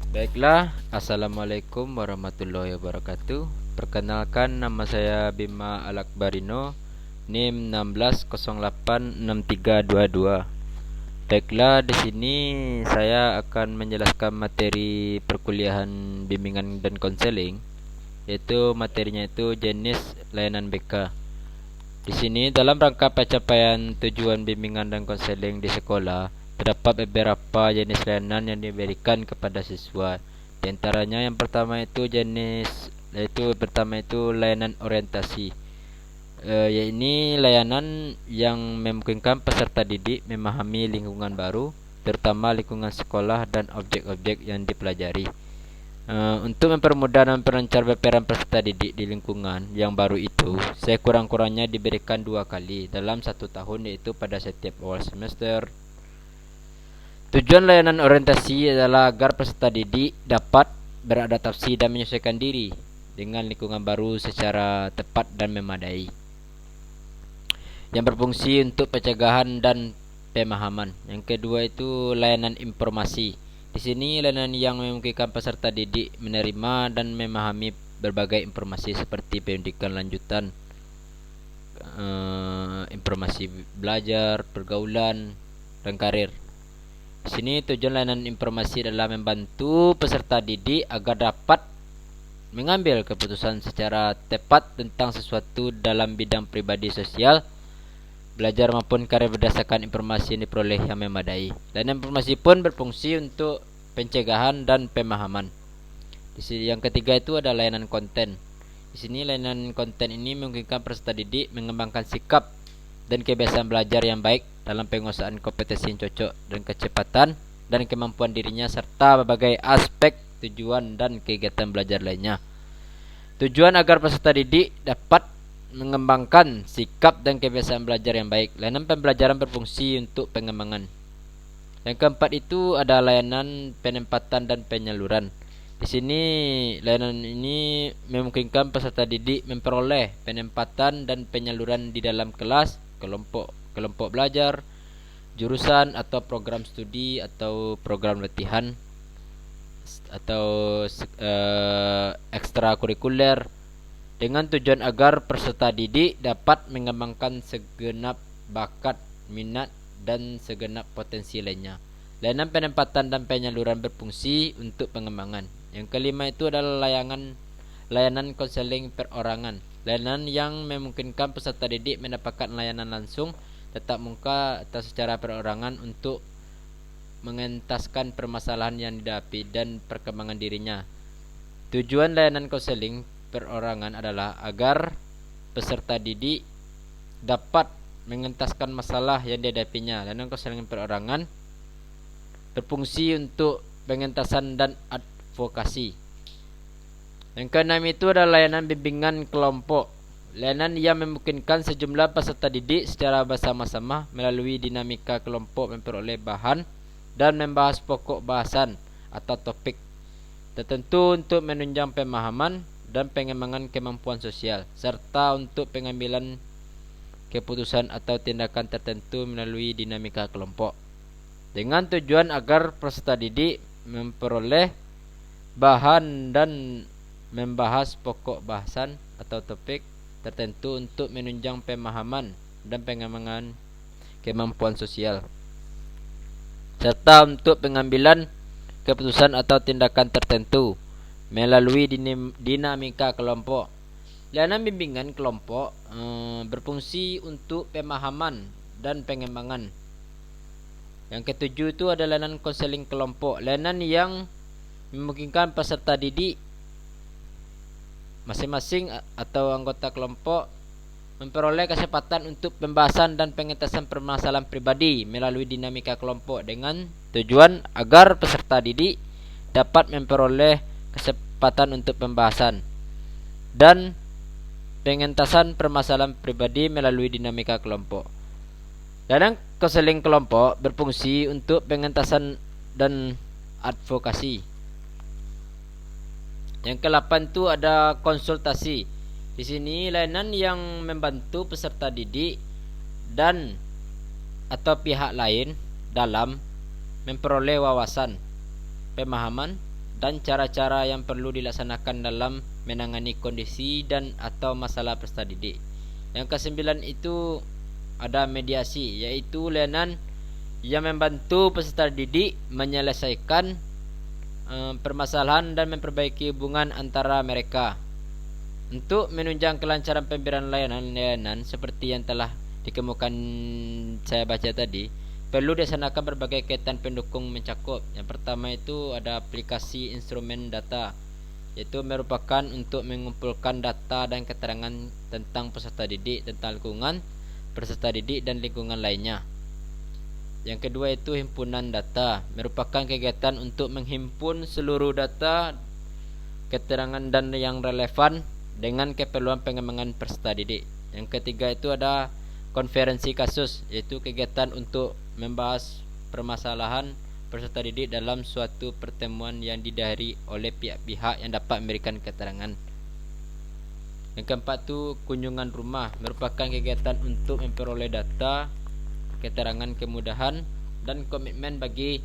Baiklah, Assalamualaikum warahmatullahi wabarakatuh. Perkenalkan, nama saya Bima Alakbarino, NIM 16086322. Baiklah, di sini saya akan menjelaskan materi perkuliahan bimbingan dan konseling, yaitu materinya itu jenis layanan BK. Di sini dalam rangka pencapaian tujuan bimbingan dan konseling di sekolah, terdapat beberapa jenis layanan yang diberikan kepada siswa. Di antaranya yang pertama itu layanan orientasi. Ini layanan yang memungkinkan peserta didik memahami lingkungan baru, terutama lingkungan sekolah dan objek-objek yang dipelajari. Untuk mempermudah dan memperlancar peran peserta didik di lingkungan yang baru itu, saya kurang-kurangnya diberikan 2 kali dalam 1 tahun, yaitu pada setiap awal semester. Tujuan layanan orientasi adalah agar peserta didik dapat beradaptasi dan menyesuaikan diri dengan lingkungan baru secara tepat dan memadai, yang berfungsi untuk pencegahan dan pemahaman. Yang kedua itu layanan informasi. Di sini layanan yang memungkinkan peserta didik menerima dan memahami berbagai informasi seperti pendidikan lanjutan, informasi belajar, pergaulan, dan karir. Di sini tujuan layanan informasi adalah membantu peserta didik agar dapat mengambil keputusan secara tepat tentang sesuatu dalam bidang pribadi, sosial, belajar maupun karir berdasarkan informasi yang diperoleh yang memadai. Dan informasi pun berfungsi untuk pencegahan dan pemahaman. Di sini yang ketiga itu ada layanan konten. Di sini layanan konten ini memungkinkan peserta didik mengembangkan sikap dan kebiasaan belajar yang baik dalam penguasaan kompetensi yang cocok dan kecepatan dan kemampuan dirinya, serta berbagai aspek tujuan dan kegiatan belajar lainnya. Tujuan agar peserta didik dapat mengembangkan sikap dan kebiasaan belajar yang baik. Layanan pembelajaran berfungsi untuk pengembangan. Yang keempat itu ada layanan penempatan dan penyaluran. Di sini layanan ini memungkinkan peserta didik memperoleh penempatan dan penyaluran di dalam kelas, kelompok belajar, jurusan atau program studi atau program latihan atau ekstrakurikuler, dengan tujuan agar peserta didik dapat mengembangkan segenap bakat, minat, dan segenap potensi lainnya. Layanan penempatan dan penyaluran berfungsi untuk pengembangan. Yang kelima itu adalah layanan konseling perorangan. Layanan yang memungkinkan peserta didik mendapatkan layanan langsung, tatap muka atau secara perorangan untuk mengentaskan permasalahan yang dihadapi dan perkembangan dirinya. Tujuan layanan konseling perorangan adalah agar peserta didik dapat mengentaskan masalah yang dihadapinya. Layanan konseling perorangan berfungsi untuk pengentasan dan advokasi. Yang keenam itu adalah layanan bimbingan kelompok. Layanan yang memungkinkan sejumlah peserta didik secara bersama-sama melalui dinamika kelompok memperoleh bahan dan membahas pokok bahasan atau topik tertentu untuk menunjang pemahaman dan pengembangan kemampuan sosial, serta untuk pengambilan keputusan atau tindakan tertentu melalui dinamika kelompok, dengan tujuan agar peserta didik memperoleh bahan dan membahas pokok bahasan atau topik tertentu untuk menunjang pemahaman dan pengembangan kemampuan sosial, serta untuk pengambilan keputusan atau tindakan tertentu melalui dinamika kelompok. Layanan bimbingan kelompok berfungsi untuk pemahaman dan pengembangan. Yang ketujuh itu adalah layanan konseling kelompok. Layanan yang memungkinkan peserta didik masing-masing atau anggota kelompok memperoleh kesempatan untuk pembahasan dan pengentasan permasalahan pribadi melalui dinamika kelompok, dengan tujuan agar peserta didik dapat memperoleh kesempatan untuk pembahasan dan pengentasan permasalahan pribadi melalui dinamika kelompok. Layanan konseling kelompok berfungsi untuk pengentasan dan advokasi. Yang ke-8 itu ada konsultasi. Di sini layanan yang membantu peserta didik dan atau pihak lain dalam memperoleh wawasan, pemahaman, dan cara-cara yang perlu dilaksanakan dalam menangani kondisi dan atau masalah peserta didik. Yang kesembilan itu ada mediasi, yaitu layanan yang membantu peserta didik menyelesaikan permasalahan dan memperbaiki hubungan antara mereka. Untuk menunjang kelancaran pemberian layanan seperti yang telah dikemukakan saya baca tadi, perlu dilaksanakan berbagai kegiatan pendukung mencakup. Yang pertama itu ada aplikasi instrumen data, yaitu merupakan untuk mengumpulkan data dan keterangan tentang peserta didik, tentang lingkungan peserta didik dan lingkungan lainnya. Yang kedua itu himpunan data, merupakan kegiatan untuk menghimpun seluruh data, keterangan dan yang relevan dengan keperluan pengembangan peserta didik. Yang ketiga itu ada konferensi kasus, yaitu kegiatan untuk membahas permasalahan peserta didik dalam suatu pertemuan yang dihadiri oleh pihak-pihak yang dapat memberikan keterangan. Yang keempat itu kunjungan rumah, merupakan kegiatan untuk memperoleh data, keterangan, kemudahan dan komitmen bagi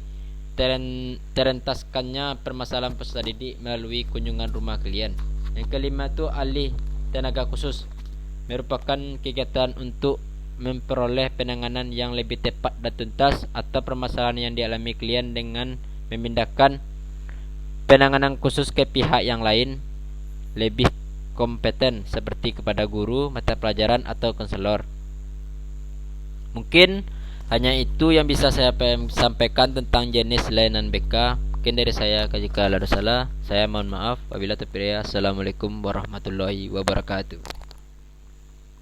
terentaskannya permasalahan peserta didik melalui kunjungan rumah klien. Yang kelima itu alih tenaga khusus, merupakan kegiatan untuk memperoleh penanganan yang lebih tepat dan tuntas atau permasalahan yang dialami klien dengan memindahkan penanganan khusus ke pihak yang lain lebih kompeten, seperti kepada guru mata pelajaran atau konselor. Mungkin hanya itu yang bisa saya sampaikan tentang jenis layanan BK. Mungkin dari saya, jika ada salah, saya mohon maaf. Wabillahi taufiq. Assalamualaikum warahmatullahi wabarakatuh.